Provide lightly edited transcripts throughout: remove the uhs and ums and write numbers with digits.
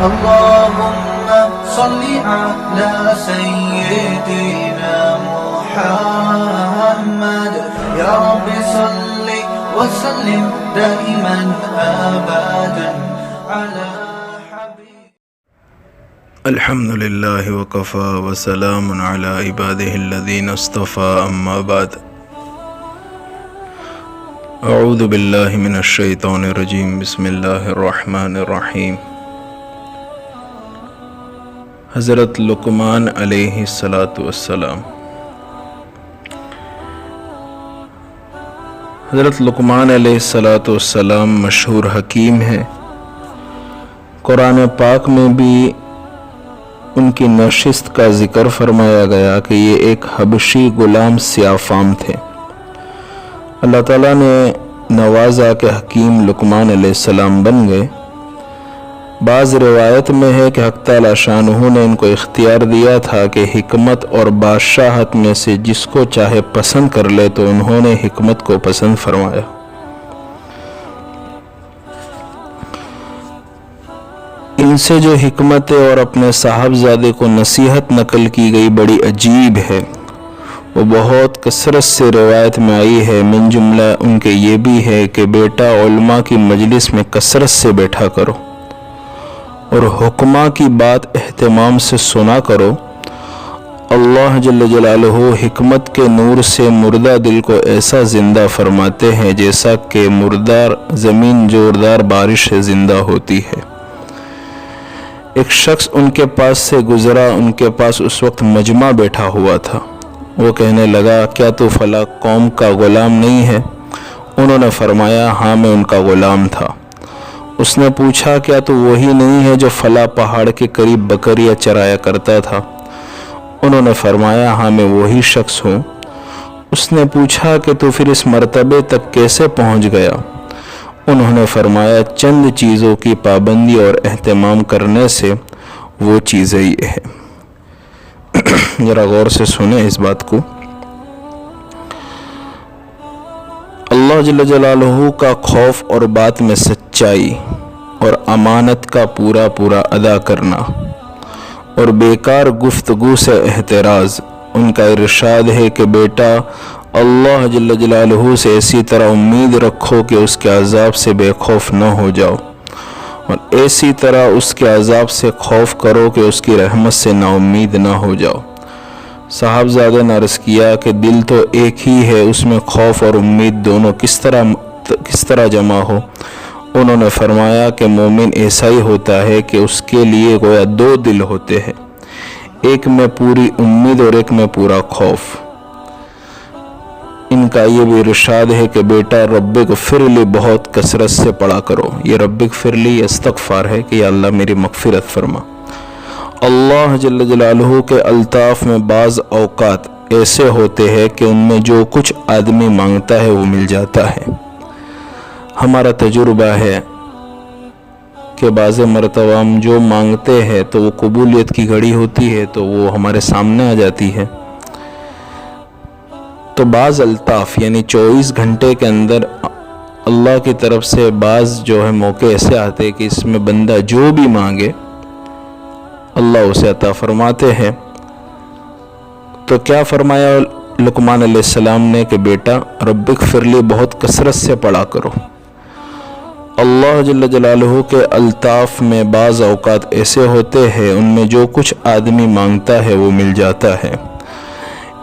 اللهم صل على سيدنا محمد يا رب صل وسلم دائما أبدا على الحمد لله وكفى وسلام على عباده الذين اصطفى أما بعد أعوذ بالله من الشيطان الرجيم بسم الله الرحمن الرحيم حضرت لقمان علیہ السلام حضرت لقمان علیہ السلام مشہور حکیم ہیں۔ قرآن پاک میں بھی ان کی نشست کا ذکر فرمایا گیا کہ یہ ایک حبشی غلام سیاہ فام تھے۔ اللہ تعالیٰ نے نوازا کہ حکیم لقمان علیہ السلام بن گئے۔ بعض روایت میں ہے کہ حق تعالیٰ شانہ نے ان کو اختیار دیا تھا کہ حکمت اور بادشاہت میں سے جس کو چاہے پسند کر لے، تو انہوں نے حکمت کو پسند فرمایا۔ ان سے جو حکمت اور اپنے صاحبزادے کو نصیحت نقل کی گئی بڑی عجیب ہے، وہ بہت کثرت سے روایت میں آئی ہے۔ من جملہ ان کے یہ بھی ہے کہ بیٹا علماء کی مجلس میں کثرت سے بیٹھا کرو اور حکماں کی بات اہتمام سے سنا کرو۔ اللہ جل جلالہ حکمت کے نور سے مردہ دل کو ایسا زندہ فرماتے ہیں جیسا کہ مردار زمین زوردار بارش سے زندہ ہوتی ہے۔ ایک شخص ان کے پاس سے گزرا، ان کے پاس اس وقت مجمع بیٹھا ہوا تھا۔ وہ کہنے لگا، کیا تو فلاں قوم کا غلام نہیں ہے؟ انہوں نے فرمایا، ہاں میں ان کا غلام تھا۔ اس نے پوچھا، کیا تو وہی نہیں ہے جو فلاں پہاڑ کے قریب بکریاں چرایا کرتا تھا؟ انہوں نے فرمایا، ہاں میں وہی شخص ہوں۔ اس نے پوچھا کہ تو پھر اس مرتبے تک کیسے پہنچ گیا؟ انہوں نے فرمایا، چند چیزوں کی پابندی اور اہتمام کرنے سے وہ چیزیں یہ ہے۔ ذرا غور سے سنیں اس بات کو۔ اللہ جل جلالہ کا خوف اور بات میں سچائی اور امانت کا پورا ادا کرنا اور بیکار گفتگو سے احتراز۔ ان کا ارشاد ہے کہ بیٹا اللہ جل جلالہ سے ایسی طرح امید رکھو کہ اس کے عذاب سے بے خوف نہ ہو جاؤ، اور ایسی طرح اس کے عذاب سے خوف کرو کہ اس کی رحمت سے نا امید نہ ہو جاؤ۔ صاحبزادے نے عرض کیا کہ دل تو ایک ہی ہے، اس میں خوف اور امید دونوں کس طرح جمع ہو؟ انہوں نے فرمایا کہ مومن ایسا ہی ہوتا ہے کہ اس کے لیے گویا دو دل ہوتے ہیں، ایک میں پوری امید اور ایک میں پورا خوف۔ ان کا یہ بھی ارشاد ہے کہ بیٹا رب اغفر لی بہت کثرت سے پڑھا کرو۔ یہ رب اغفر لی استغفار ہے کہ یا اللہ میری مغفرت فرما۔ اللہ جل جلالہ کے الطاف میں بعض اوقات ایسے ہوتے ہیں کہ ان میں جو کچھ آدمی مانگتا ہے وہ مل جاتا ہے۔ ہمارا تجربہ ہے کہ بعض مرتبہ ہم جو مانگتے ہیں تو وہ قبولیت کی گھڑی ہوتی ہے تو وہ ہمارے سامنے آ جاتی ہے۔ تو بعض الطاف یعنی 24 گھنٹے کے اندر اللہ کی طرف سے بعض جو ہے موقع ایسے آتے کہ اس میں بندہ جو بھی مانگے اللہ اسے عطا فرماتے ہیں۔ تو کیا فرمایا لقمان علیہ السلام نے کہ بیٹا رب اغفر لی بہت کثرت سے پڑھا کرو۔ اللہ جل جلالہ کے الطاف میں بعض اوقات ایسے ہوتے ہیں ان میں جو کچھ آدمی مانگتا ہے وہ مل جاتا ہے۔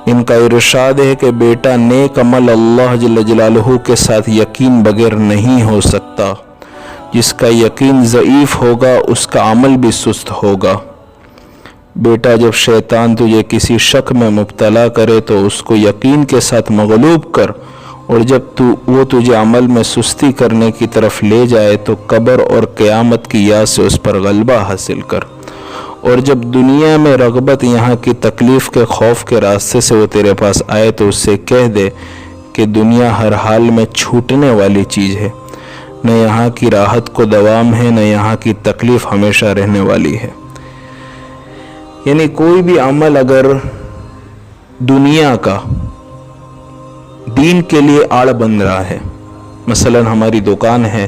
ان کا ارشاد ہے کہ بیٹا نیک عمل اللہ جل جلالہ کے ساتھ یقین بغیر نہیں ہو سکتا۔ جس کا یقین ضعیف ہوگا اس کا عمل بھی سست ہوگا۔ بیٹا جب شیطان تجھے کسی شک میں مبتلا کرے تو اس کو یقین کے ساتھ مغلوب کر، اور جب وہ تجھے عمل میں سستی کرنے کی طرف لے جائے تو قبر اور قیامت کی یاد سے اس پر غلبہ حاصل کر، اور جب دنیا میں رغبت یہاں کی تکلیف کے خوف کے راستے سے وہ تیرے پاس آئے تو اس سے کہہ دے کہ دنیا ہر حال میں چھوٹنے والی چیز ہے، نہ یہاں کی راحت کو دوام ہے، نہ یہاں کی تکلیف ہمیشہ رہنے والی ہے۔ یعنی کوئی بھی عمل اگر دنیا کا دین کے لیے آڑ بن رہا ہے، مثلا ہماری دکان ہے،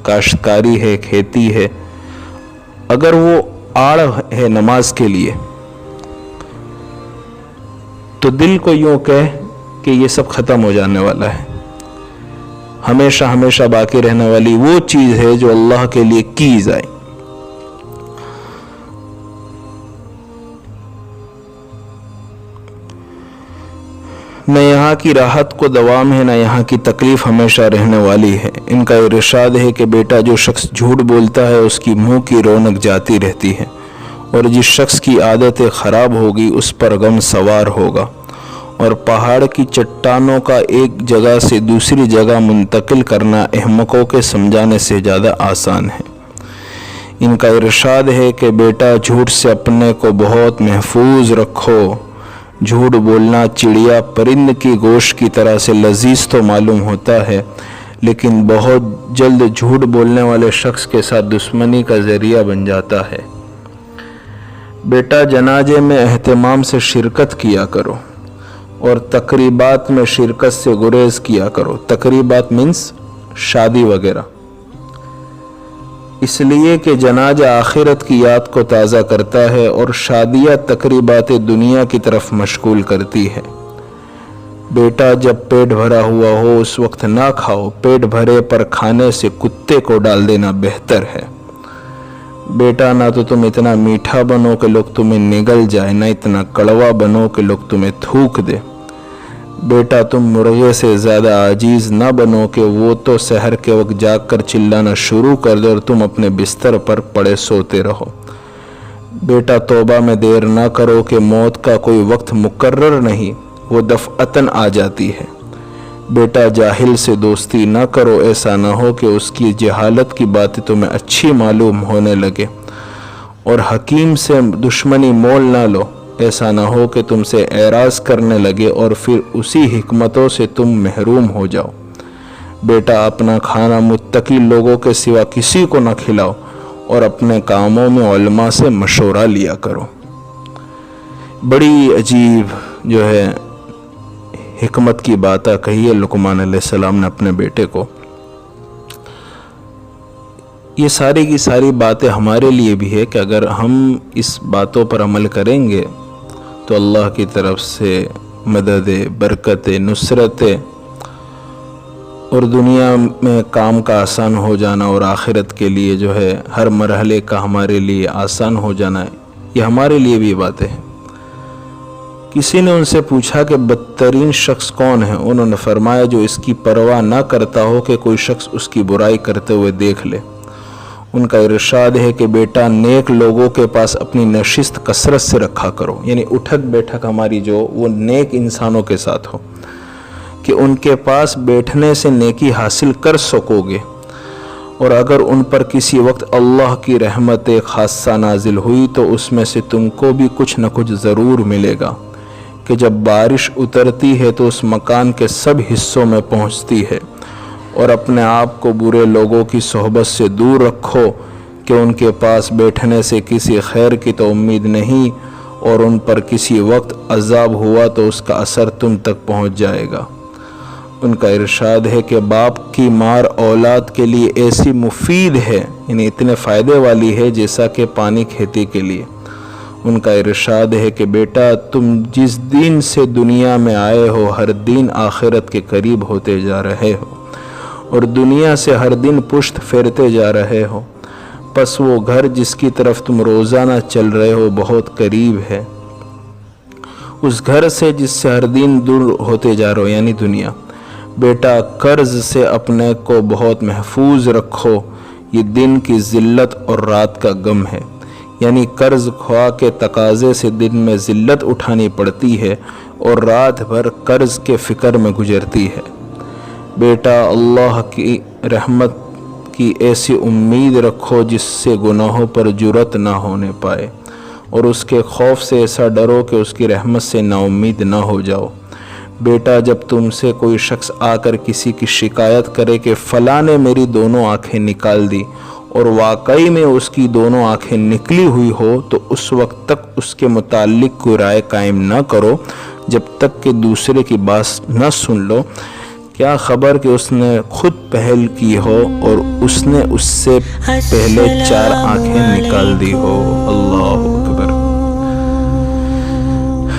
کاشتکاری ہے، کھیتی ہے، اگر وہ آڑ ہے نماز کے لیے تو دل کو یوں کہے کہ یہ سب ختم ہو جانے والا ہے، ہمیشہ ہمیشہ باقی رہنے والی وہ چیز ہے جو اللہ کے لیے کی جائے۔ نہ یہاں کی راحت کو دوام ہے، نہ یہاں کی تکلیف ہمیشہ رہنے والی ہے۔ ان کا ارشاد ہے کہ بیٹا جو شخص جھوٹ بولتا ہے اس کی منہ کی رونق جاتی رہتی ہے، اور جس شخص کی عادتیں خراب ہوگی اس پر غم سوار ہوگا، اور پہاڑ کی چٹانوں کا ایک جگہ سے دوسری جگہ منتقل کرنا احمقوں کے سمجھانے سے زیادہ آسان ہے۔ ان کا ارشاد ہے کہ بیٹا جھوٹ سے اپنے کو بہت محفوظ رکھو۔ جھوٹ بولنا چڑیا پرند کی گوشت کی طرح سے لذیذ تو معلوم ہوتا ہے، لیکن بہت جلد جھوٹ بولنے والے شخص کے ساتھ دشمنی کا ذریعہ بن جاتا ہے۔ بیٹا جنازے میں اہتمام سے شرکت کیا کرو اور تقریبات میں شرکت سے گریز کیا کرو۔ تقریبات مینس شادی وغیرہ، اس لیے کہ جنازہ آخرت کی یاد کو تازہ کرتا ہے اور شادیاں تقریبات دنیا کی طرف مشغول کرتی ہے۔ بیٹا جب پیٹ بھرا ہوا ہو اس وقت نہ کھاؤ، پیٹ بھرے پر کھانے سے کتے کو ڈال دینا بہتر ہے۔ بیٹا نہ تو تم اتنا میٹھا بنو کہ لوگ تمہیں نگل جائے، نہ اتنا کڑوا بنو کہ لوگ تمہیں تھوک دے۔ بیٹا تم مرغے سے زیادہ عاجز نہ بنو کہ وہ تو سحر کے وقت جاگ کر چلانا شروع کر دے اور تم اپنے بستر پر پڑے سوتے رہو۔ بیٹا توبہ میں دیر نہ کرو کہ موت کا کوئی وقت مقرر نہیں، وہ دفعتاً آ جاتی ہے۔ بیٹا جاہل سے دوستی نہ کرو، ایسا نہ ہو کہ اس کی جہالت کی باتیں تمہیں اچھی معلوم ہونے لگے، اور حکیم سے دشمنی مول نہ لو، ایسا نہ ہو کہ تم سے اعراض کرنے لگے اور پھر اسی حکمتوں سے تم محروم ہو جاؤ۔ بیٹا اپنا کھانا متقی لوگوں کے سوا کسی کو نہ کھلاؤ، اور اپنے کاموں میں علماء سے مشورہ لیا کرو۔ بڑی عجیب جو ہے حکمت کی باتیں کہی ہے لقمان علیہ السلام نے اپنے بیٹے کو۔ یہ ساری کی ساری باتیں ہمارے لیے بھی ہے کہ اگر ہم اس باتوں پر عمل کریں گے تو اللہ کی طرف سے مدد، برکت، نصرت اور دنیا میں کام کا آسان ہو جانا اور آخرت کے لیے جو ہے ہر مرحلے کا ہمارے لیے آسان ہو جانا ہے، یہ ہمارے لیے بھی باتیں ہیں۔ کسی نے ان سے پوچھا کہ بدترین شخص کون ہے؟ انہوں نے فرمایا جو اس کی پرواہ نہ کرتا ہو کہ کوئی شخص اس کی برائی کرتے ہوئے دیکھ لے۔ ان کا ارشاد ہے کہ بیٹا نیک لوگوں کے پاس اپنی نشست کثرت سے رکھا کرو، یعنی اٹھک بیٹھک ہماری جو وہ نیک انسانوں کے ساتھ ہو کہ ان کے پاس بیٹھنے سے نیکی حاصل کر سکو گے، اور اگر ان پر کسی وقت اللہ کی رحمت خاصہ نازل ہوئی تو اس میں سے تم کو بھی کچھ نہ کچھ ضرور ملے گا کہ جب بارش اترتی ہے تو اس مکان کے سب حصوں میں پہنچتی ہے، اور اپنے آپ کو برے لوگوں کی صحبت سے دور رکھو کہ ان کے پاس بیٹھنے سے کسی خیر کی تو امید نہیں، اور ان پر کسی وقت عذاب ہوا تو اس کا اثر تم تک پہنچ جائے گا۔ ان کا ارشاد ہے کہ باپ کی مار اولاد کے لیے ایسی مفید ہے، یعنی اتنے فائدے والی ہے جیسا کہ پانی کھیتی کے لیے۔ ان کا ارشاد ہے کہ بیٹا تم جس دین سے دنیا میں آئے ہو ہر دن آخرت کے قریب ہوتے جا رہے ہو، اور دنیا سے ہر دن پشت پھیرتے جا رہے ہو، پس وہ گھر جس کی طرف تم روزانہ چل رہے ہو بہت قریب ہے، اس گھر سے جس سے ہر دن دور ہوتے جا رہے ہو یعنی دنیا۔ بیٹا قرض سے اپنے کو بہت محفوظ رکھو، یہ دن کی ذلت اور رات کا غم ہے، یعنی قرض خواہ کے تقاضے سے دن میں ذلت اٹھانی پڑتی ہے اور رات بھر قرض کے فکر میں گزرتی ہے۔ بیٹا اللہ کی رحمت کی ایسی امید رکھو جس سے گناہوں پر جرأت نہ ہونے پائے، اور اس کے خوف سے ایسا ڈرو کہ اس کی رحمت سے نا امید نہ ہو جاؤ۔ بیٹا جب تم سے کوئی شخص آ کر کسی کی شکایت کرے کہ فلاں نے میری دونوں آنکھیں نکال دی، اور واقعی میں اس کی دونوں آنکھیں نکلی ہوئی ہو، تو اس وقت تک اس کے متعلق کوئی رائے قائم نہ کرو جب تک کہ دوسرے کی بات نہ سن لو کیا خبر کہ اس نے خود پہل کی ہو اور اس نے اس سے پہلے 4 آنکھیں نکال دی ہو۔ اللہ اکبر۔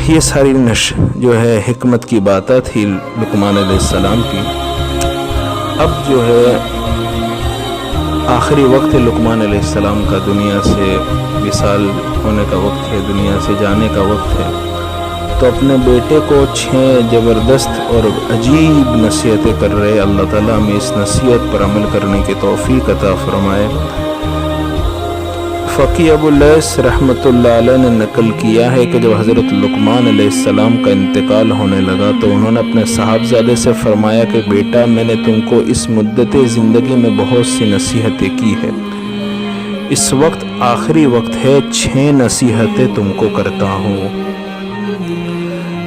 یہ ساری جو ہے حکمت کی باتیں تھی لقمان علیہ السلام کی۔ اب جو ہے آخری وقت ہے لقمان علیہ السلام کا، دنیا سے وصال ہونے کا وقت ہے، دنیا سے جانے کا وقت ہے۔ تو اپنے بیٹے کو 6 زبردست اور عجیب نصیحتیں کر رہے۔ اللہ تعالیٰ ہمیں اس نصیحت پر عمل کرنے کی توفیق عطا فرمائے۔ فقی ابو لیث رحمۃ اللہ علیہ نے نقل کیا ہے کہ جب حضرت لقمان علیہ السلام کا انتقال ہونے لگا تو انہوں نے اپنے صاحبزادے سے فرمایا کہ بیٹا، میں نے تم کو اس مدت زندگی میں بہت سی نصیحتیں کی ہے، اس وقت آخری وقت ہے، 6 نصیحتیں تم کو کرتا ہوں۔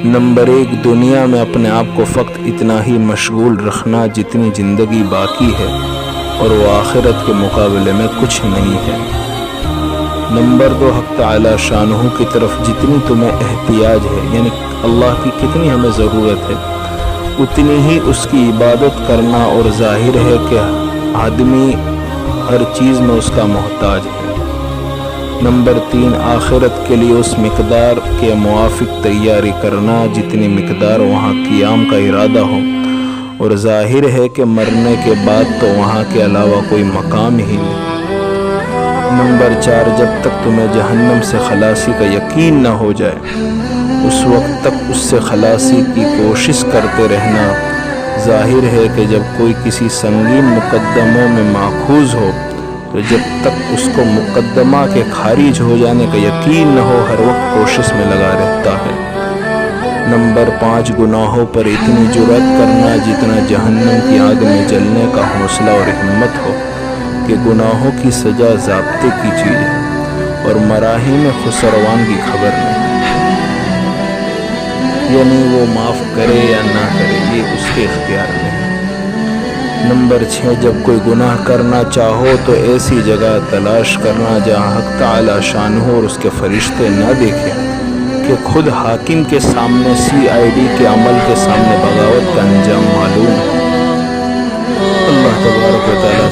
نمبر 1، دنیا میں اپنے آپ کو فقط اتنا ہی مشغول رکھنا جتنی زندگی باقی ہے، اور وہ آخرت کے مقابلے میں کچھ نہیں ہے۔ نمبر 2، حق تعالی شانہ کی طرف جتنی تمہیں احتیاج ہے، یعنی اللہ کی کتنی ہمیں ضرورت ہے، اتنی ہی اس کی عبادت کرنا، اور ظاہر ہے کہ آدمی ہر چیز میں اس کا محتاج ہے۔ نمبر 3، آخرت کے لیے اس مقدار کے موافق تیاری کرنا جتنی مقدار وہاں قیام کا ارادہ ہو، اور ظاہر ہے کہ مرنے کے بعد تو وہاں کے علاوہ کوئی مقام ہی نہیں۔ نمبر 4، جب تک تمہیں جہنم سے خلاصی کا یقین نہ ہو جائے اس وقت تک اس سے خلاصی کی کوشش کرتے رہنا۔ ظاہر ہے کہ جب کوئی کسی سنگین مقدموں میں ماخوذ ہو تو جب تک اس کو مقدمہ کے خارج ہو جانے کا یقین نہ ہو ہر وقت کوشش میں لگا رہتا ہے۔ نمبر 5، گناہوں پر اتنی جرأت کرنا جتنا جہنم کی آگ میں جلنے کا حوصلہ اور ہمت ہو، کہ گناہوں کی سزا ضابطے کی چیز ہے اور مراحل میں خسروان کی خبر نہیں، یعنی وہ معاف کرے یا نہ کرے یہ اس کے اختیار میں ہے۔ نمبر 6، جب کوئی گناہ کرنا چاہو تو ایسی جگہ تلاش کرنا جہاں حق تعالی شانہ اور اس کے فرشتے نہ دیکھیں کہ خود حاکم کے سامنے CID کے عمل کے سامنے بغاوت کا انجام معلوم ہے۔ اللہ تبارک و تعالی